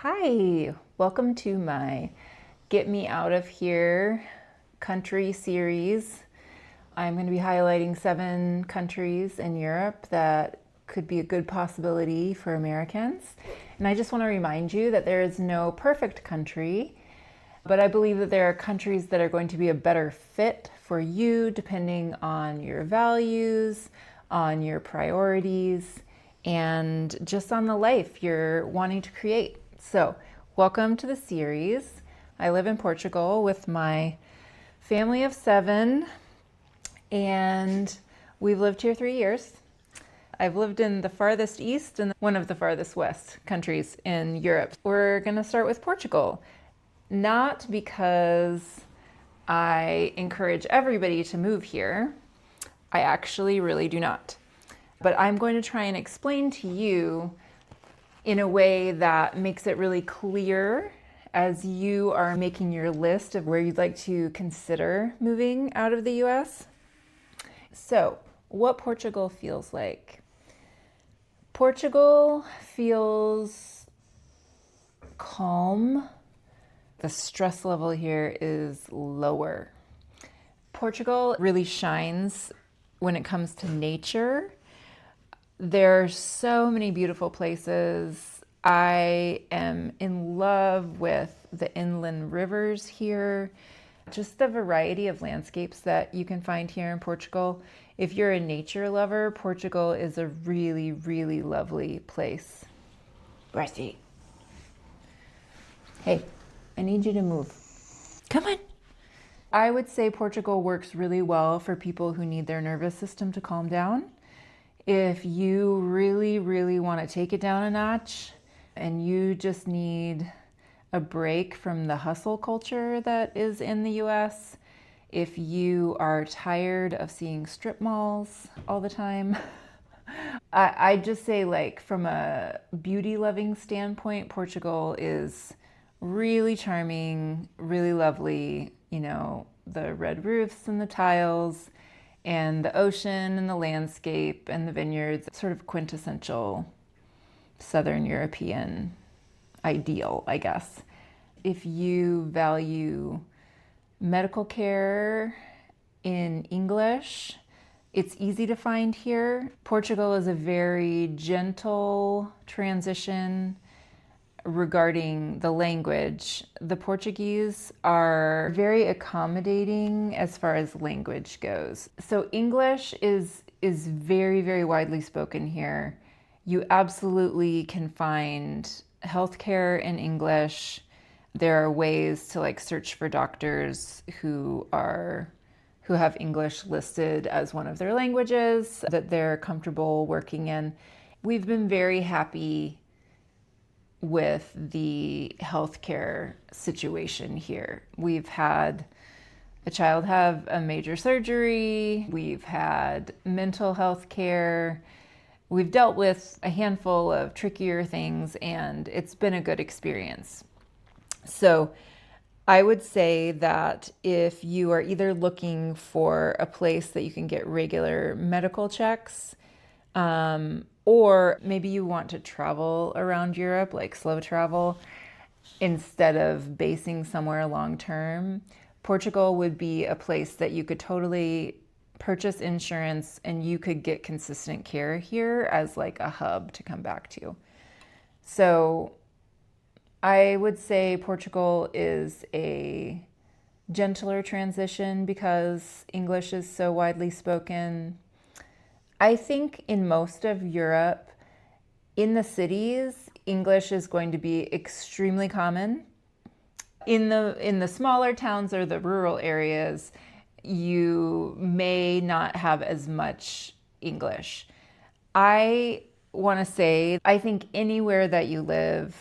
Hi, welcome to my Get Me Out of Here country series. I'm going to be highlighting 7 countries in Europe that could be a good possibility for Americans. And I just want to remind you that there is no perfect country, but I believe that there are countries that are going to be a better fit for you depending on your values, on your priorities, and just on the life you're wanting to create. So, welcome to the series. I live in Portugal with my family of 7, and we've lived here 3 years. I've lived in the farthest east and one of the farthest west countries in Europe. We're going to start with Portugal, not because I encourage everybody to move here. I actually really do not. But I'm going to try and explain to you in a way that makes it really clear as you are making your list of where you'd like to consider moving out of the US. So, what Portugal feels like. Portugal feels calm. The stress level here is lower. Portugal really shines when it comes to nature. There are so many beautiful places. I am in love with the inland rivers here, just the variety of landscapes that you can find here in Portugal. If you're a nature lover, Portugal is a really, really lovely place. Rusty. Hey, I need you to move. Come on. I would say Portugal works really well for people who need their nervous system to calm down. If you really, really want to take it down a notch and you just need a break from the hustle culture that is in the US, if you are tired of seeing strip malls all the time, I just say, like, from a beauty loving standpoint, Portugal is really charming, really lovely. You know, the red roofs and the tiles and the ocean and the landscape and the vineyards, sort of quintessential Southern European ideal, I guess. If you value medical care in English, it's easy to find here. Portugal is a very gentle transition regarding the language. The Portuguese are very accommodating as far as language goes. So English is very, very widely spoken here. You absolutely can find healthcare in English. There are ways to search for doctors who have English listed as one of their languages that they're comfortable working in. We've been very happy with the healthcare situation here. We've had a child have a major surgery. We've had mental health care. We've dealt with a handful of trickier things, and it's been a good experience. So I would say that if you are either looking for a place that you can get regular medical checks, or maybe you want to travel around Europe, like slow travel, instead of basing somewhere long term, Portugal would be a place that you could totally purchase insurance and you could get consistent care here as like a hub to come back to. So I would say Portugal is a gentler transition because English is so widely spoken. I think in most of Europe, in the cities, English is going to be extremely common. In the smaller towns or the rural areas, you may not have as much English. I want to say, I think anywhere that you live,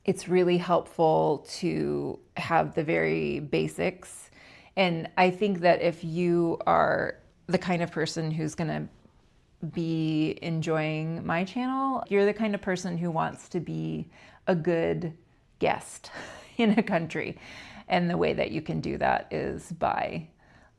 it's really helpful to have the very basics. And I think that if you are the kind of person who's going to be enjoying my channel, you're the kind of person who wants to be a good guest in a country. And the way that you can do that is by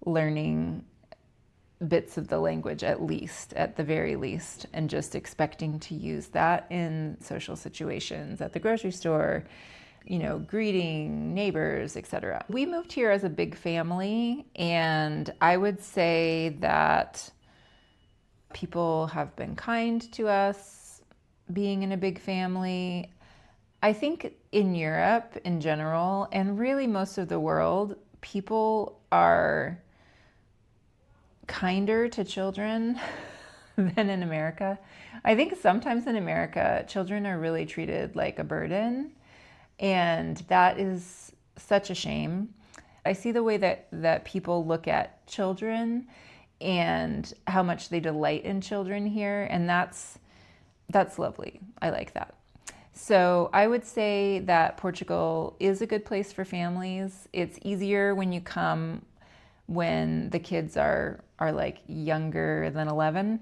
learning bits of the language, at least, at the very least, and just expecting to use that in social situations at the grocery store, greeting neighbors, etc. We moved here as a big family, and I would say that people have been kind to us being in a big family. I think in Europe in general, and really most of the world, people are kinder to children than in America. I think sometimes in America, children are really treated like a burden, and that is such a shame. I see the way that people look at children and how much they delight in children here, and that's lovely. I like that. So I would say that Portugal is a good place for families. It's easier when you come when the kids are like younger than 11.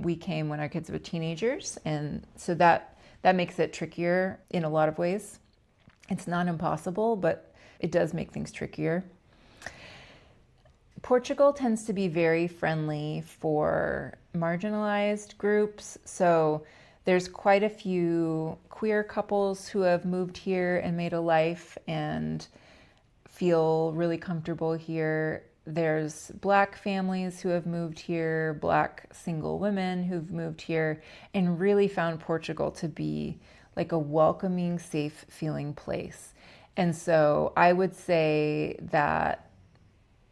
We came when our kids were teenagers, and so that makes it trickier in a lot of ways. It's not impossible, but it does make things trickier. Portugal tends to be very friendly for marginalized groups. So there's quite a few queer couples who have moved here and made a life and feel really comfortable here. There's Black families who have moved here, Black single women who've moved here, and really found Portugal to be like a welcoming, safe feeling place. And so I would say that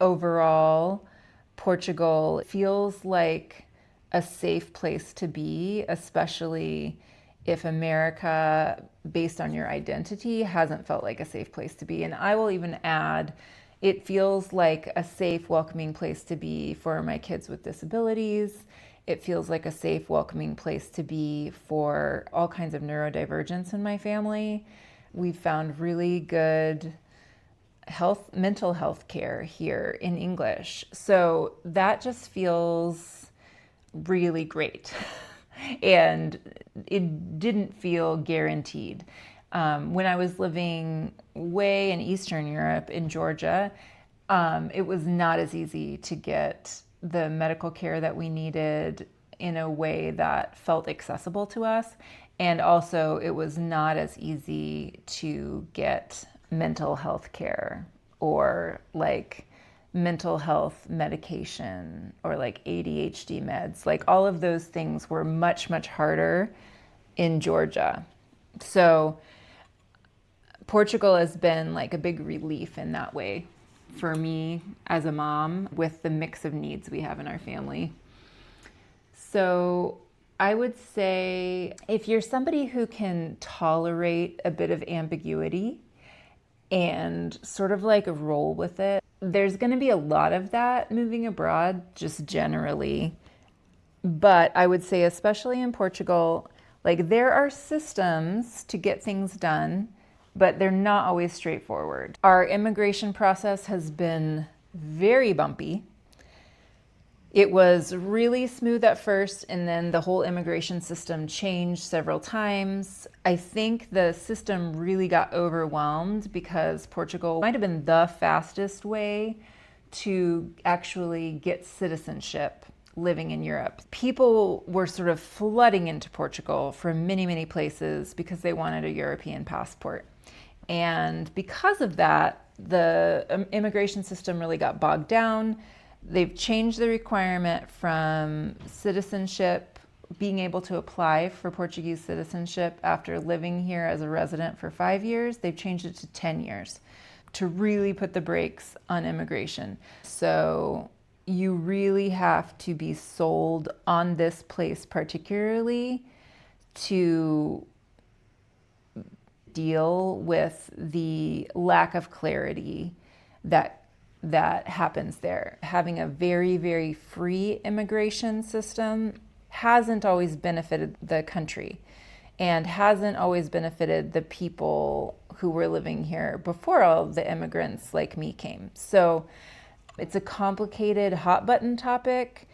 overall, Portugal feels like a safe place to be, especially if America, based on your identity, hasn't felt like a safe place to be. And I will even add, it feels like a safe, welcoming place to be for my kids with disabilities. It feels like a safe, welcoming place to be for all kinds of neurodivergence in my family. We've found really good mental health care here in English. So that just feels really great. And it didn't feel guaranteed. When I was living way in Eastern Europe in Georgia, it was not as easy to get the medical care that we needed in a way that felt accessible to us. And also it was not as easy to get mental health care or like mental health medication or like ADHD meds. Like all of those things were much, much harder in Georgia. So Portugal has been like a big relief in that way for me as a mom with the mix of needs we have in our family. So I would say if you're somebody who can tolerate a bit of ambiguity and sort of like roll with it, there's going to be a lot of that moving abroad, just generally. But I would say, especially in Portugal, like there are systems to get things done, but they're not always straightforward. Our immigration process has been very bumpy. It was really smooth at first, and then the whole immigration system changed several times. I think the system really got overwhelmed because Portugal might have been the fastest way to actually get citizenship living in Europe. People were sort of flooding into Portugal from many, many places because they wanted a European passport. And because of that, the immigration system really got bogged down. They've changed the requirement from citizenship, being able to apply for Portuguese citizenship after living here as a resident for 5 years. They've changed it to 10 years to really put the brakes on immigration. So you really have to be sold on this place particularly to deal with the lack of clarity that happens there. Having a very, very free immigration system hasn't always benefited the country and hasn't always benefited the people who were living here before all of the immigrants like me came. So it's a complicated hot button topic.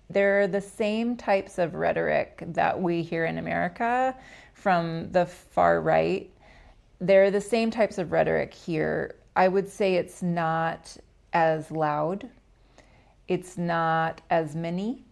There are the same types of rhetoric that we hear in America from the far right. There are the same types of rhetoric here. I would say it's not as loud. It's not as many,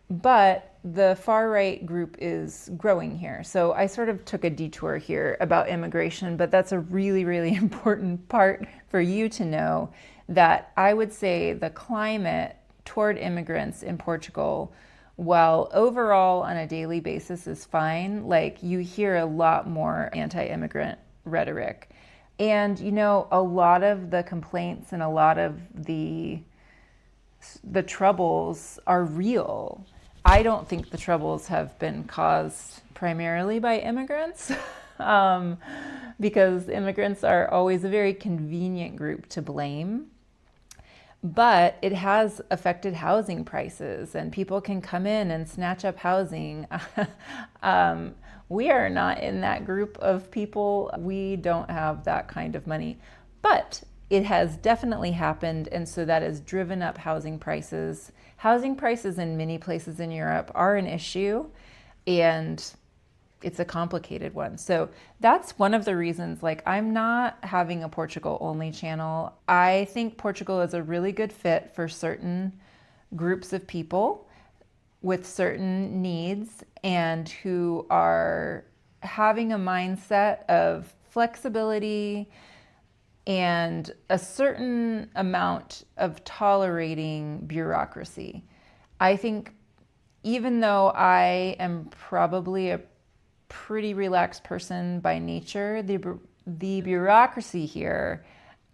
but the far right group is growing here. So I sort of took a detour here about immigration, but that's a really, really important part for you to know, that I would say the climate toward immigrants in Portugal, while overall on a daily basis is fine, like you hear a lot more anti-immigrant rhetoric. And a lot of the complaints and a lot of the troubles are real. I don't think the troubles have been caused primarily by immigrants, because immigrants are always a very convenient group to blame. But it has affected housing prices, and people can come in and snatch up housing. We are not in that group of people. We don't have that kind of money. But it has definitely happened, and so that has driven up housing prices. Housing prices in many places in Europe are an issue, and it's a complicated one. So that's one of the reasons, like, I'm not having a Portugal only channel. I think Portugal is a really good fit for certain groups of people with certain needs and who are having a mindset of flexibility and a certain amount of tolerating bureaucracy. I think even though I am probably a pretty relaxed person by nature, the bureaucracy here,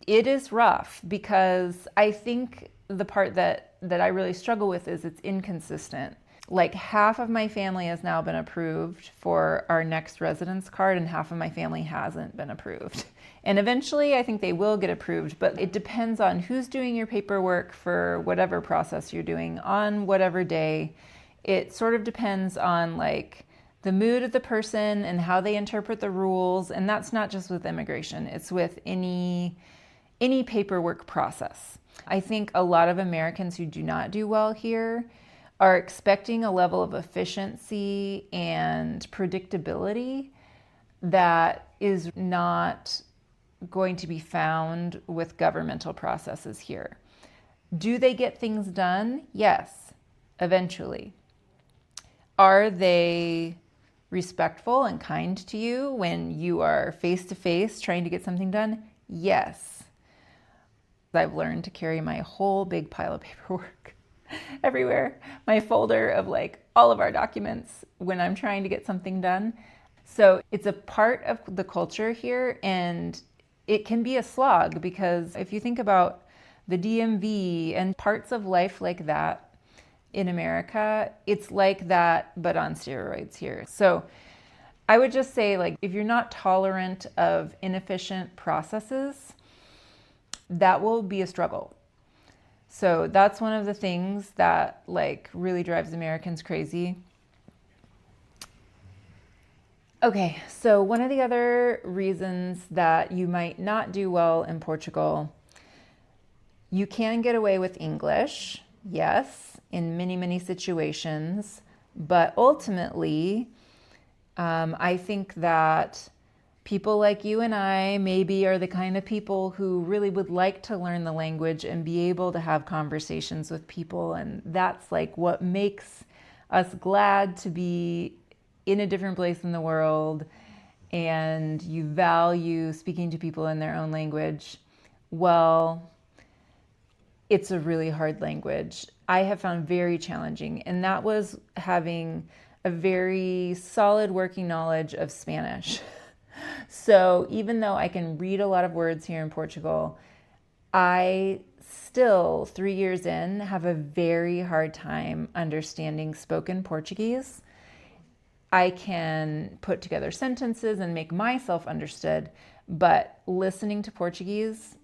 it is rough, because I think the part that I really struggle with is it's inconsistent. Like, half of my family has now been approved for our next residence card, and half of my family hasn't been approved. And eventually I think they will get approved, but it depends on who's doing your paperwork for whatever process you're doing on whatever day. It sort of depends on like the mood of the person and how they interpret the rules. And that's not just with immigration, it's with any paperwork process. I think a lot of Americans who do not do well here are expecting a level of efficiency and predictability that is not going to be found with governmental processes here. Do they get things done? Yes, eventually. Are they respectful and kind to you when you are face to face trying to get something done? Yes. I've learned to carry my whole big pile of paperwork everywhere, my folder of like all of our documents when I'm trying to get something done. So it's a part of the culture here, and it can be a slog, because if you think about the DMV and parts of life like that in America, it's like that, but on steroids here. So I would just say, like, if you're not tolerant of inefficient processes, that will be a struggle. So that's one of the things that like really drives Americans crazy. Okay, so one of the other reasons that you might not do well in Portugal, you can get away with English, yes, in many, many situations, but ultimately, I think that people like you and I maybe are the kind of people who really would like to learn the language and be able to have conversations with people. And that's like what makes us glad to be in a different place in the world, and you value speaking to people in their own language. Well, it's a really hard language. I have found very challenging, and that was having a very solid working knowledge of Spanish. So even though I can read a lot of words here in Portugal, I still, 3 years in, have a very hard time understanding spoken Portuguese. I can put together sentences and make myself understood, but listening to Portuguese,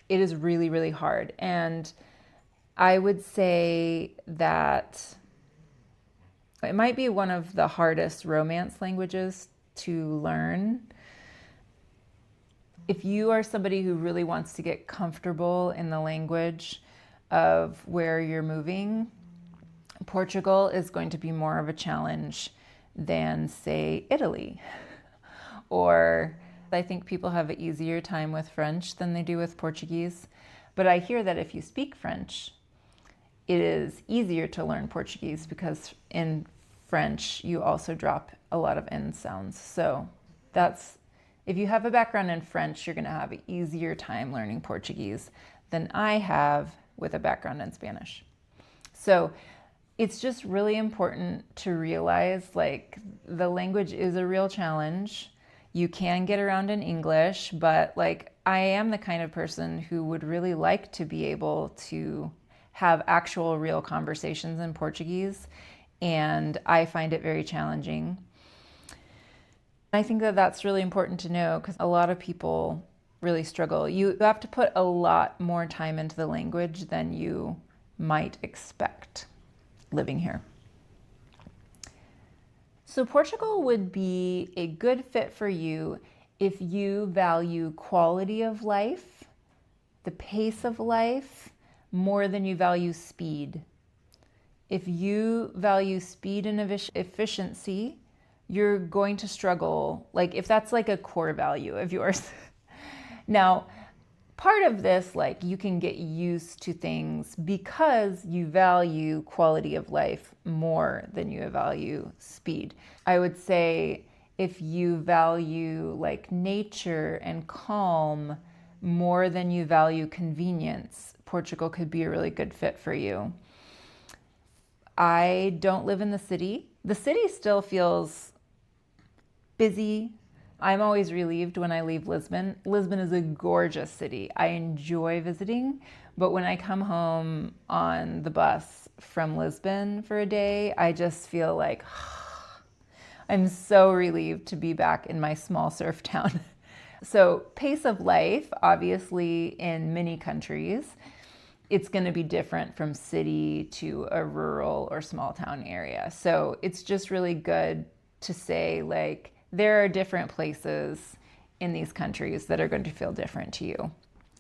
it is really, really hard. And I would say that it might be one of the hardest Romance languages to learn. If you are somebody who really wants to get comfortable in the language of where you're moving, Portugal is going to be more of a challenge than, say, Italy. Or I think people have an easier time with French than they do with Portuguese. But I hear that if you speak French, it is easier to learn Portuguese because in French, you also drop a lot of N sounds. So that's, if you have a background in French, you're going to have an easier time learning Portuguese than I have with a background in Spanish. So it's just really important to realize like the language is a real challenge. You can get around in English, but like I am the kind of person who would really like to be able to have actual real conversations in Portuguese, and I find it very challenging. I think that that's really important to know because a lot of people really struggle. You have to put a lot more time into the language than you might expect living here. So Portugal would be a good fit for you if you value quality of life, the pace of life, more than you value speed. If you value speed and efficiency, you're going to struggle, like if that's like a core value of yours. Now, part of this, like you can get used to things because you value quality of life more than you value speed. I would say if you value like nature and calm more than you value convenience, Portugal could be a really good fit for you. I don't live in the city. The city still feels busy. I'm always relieved when I leave Lisbon. Lisbon is a gorgeous city. I enjoy visiting, but when I come home on the bus from Lisbon for a day, I just feel like I'm so relieved to be back in my small surf town. So pace of life, obviously in many countries, it's going to be different from city to a rural or small town area. So it's just really good to say like there are different places in these countries that are going to feel different to you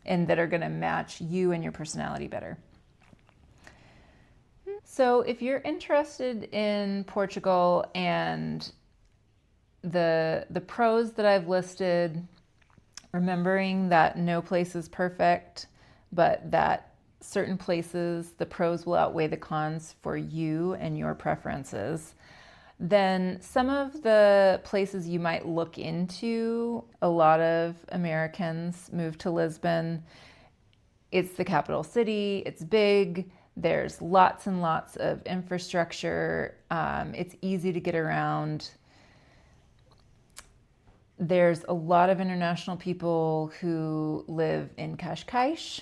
and that are going to match you and your personality better. So if you're interested in Portugal and the pros that I've listed, remembering that no place is perfect, but that certain places, the pros will outweigh the cons for you and your preferences, then some of the places you might look into, a lot of Americans move to Lisbon. It's the capital city, it's big, there's lots and lots of infrastructure, it's easy to get around. There's a lot of international people who live in Cascais.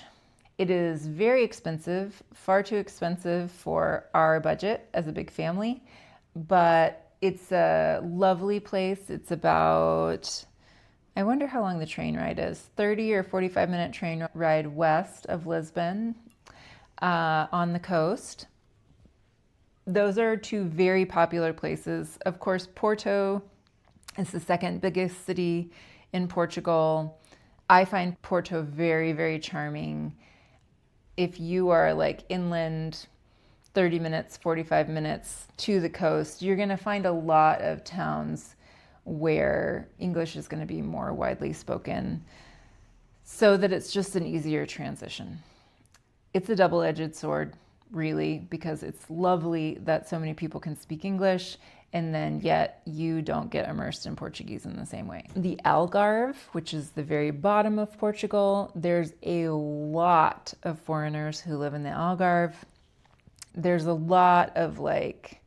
It is very expensive, far too expensive for our budget as a big family, but it's a lovely place. It's about, I wonder how long the train ride is, 30 or 45-minute train ride west of Lisbon on the coast. Those are two very popular places. Of course, Porto is the second biggest city in Portugal. I find Porto very, very charming. If you are like inland, 30 minutes, 45 minutes to the coast, you're going to find a lot of towns where English is going to be more widely spoken so that it's just an easier transition. It's a double-edged sword, really, because it's lovely that so many people can speak English and then yet you don't get immersed in Portuguese in the same way. The Algarve, which is the very bottom of Portugal, there's a lot of foreigners who live in the Algarve. There's a lot of like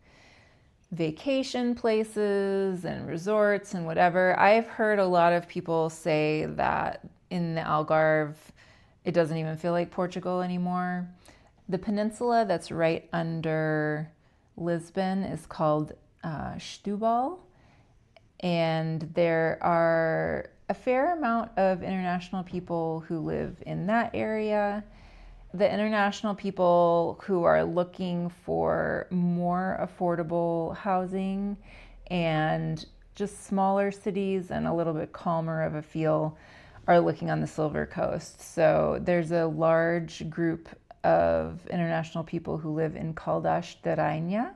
vacation places and resorts and whatever. I've heard a lot of people say that in the Algarve, it doesn't even feel like Portugal anymore. The peninsula that's right under Lisbon is called Setúbal, and there are a fair amount of international people who live in that area. The international people who are looking for more affordable housing and just smaller cities and a little bit calmer of a feel are looking on the Silver Coast. So there's a large group of international people who live in Caldas da Rainha.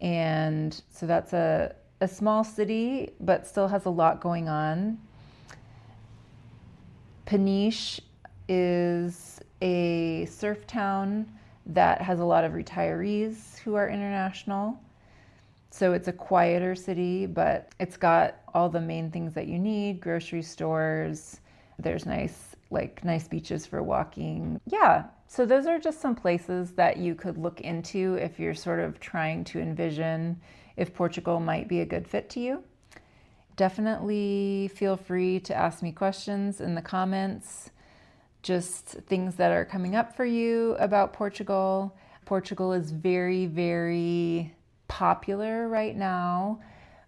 And so that's a small city, but still has a lot going on. Peniche is a surf town that has a lot of retirees who are international. So it's a quieter city, but it's got all the main things that you need, grocery stores. There's nice beaches for walking. Yeah, so those are just some places that you could look into if you're sort of trying to envision if Portugal might be a good fit to you. Definitely feel free to ask me questions in the comments, just things that are coming up for you about Portugal. Portugal is very, very popular right now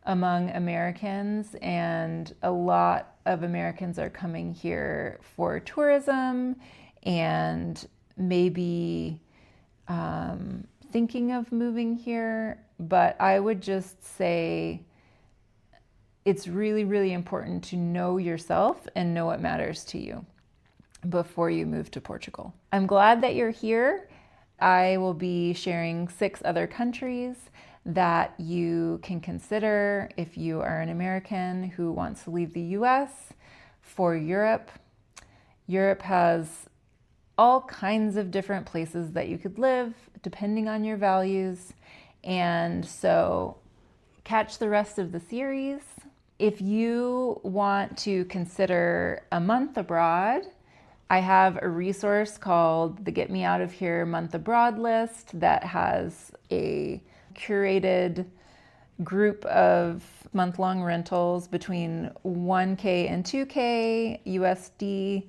among Americans, and a lot of Americans are coming here for tourism and maybe thinking of moving here. But I would just say it's really, really important to know yourself and know what matters to you before you move to Portugal. I'm glad that you're here. I will be sharing 6 other countries that you can consider if you are an American who wants to leave the US for Europe. Europe has all kinds of different places that you could live depending on your values. And so catch the rest of the series. If you want to consider a month abroad, I have a resource called the Get Me Out of Here Month Abroad list that has a curated group of month-long rentals between 1K and 2K USD.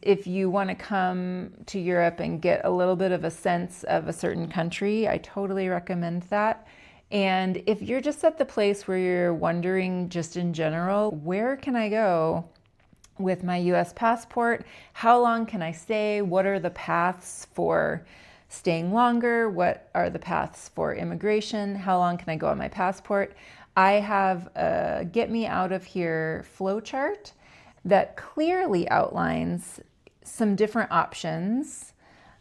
If you want to come to Europe and get a little bit of a sense of a certain country, I totally recommend that. And if you're just at the place where you're wondering just in general, where can I go with my US passport? How long can I stay? What are the paths for staying longer? What are the paths for immigration? How long can I go on my passport? I have a Get Me Out of Here flowchart that clearly outlines some different options.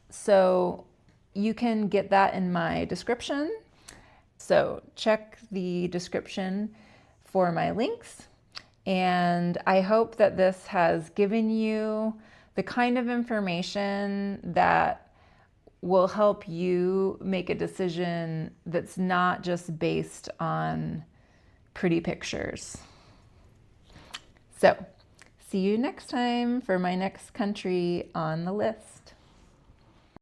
So you can get that in my description. So check the description for my links. And I hope that this has given you the kind of information that will help you make a decision that's not just based on pretty pictures. So, see you next time for my next country on the list.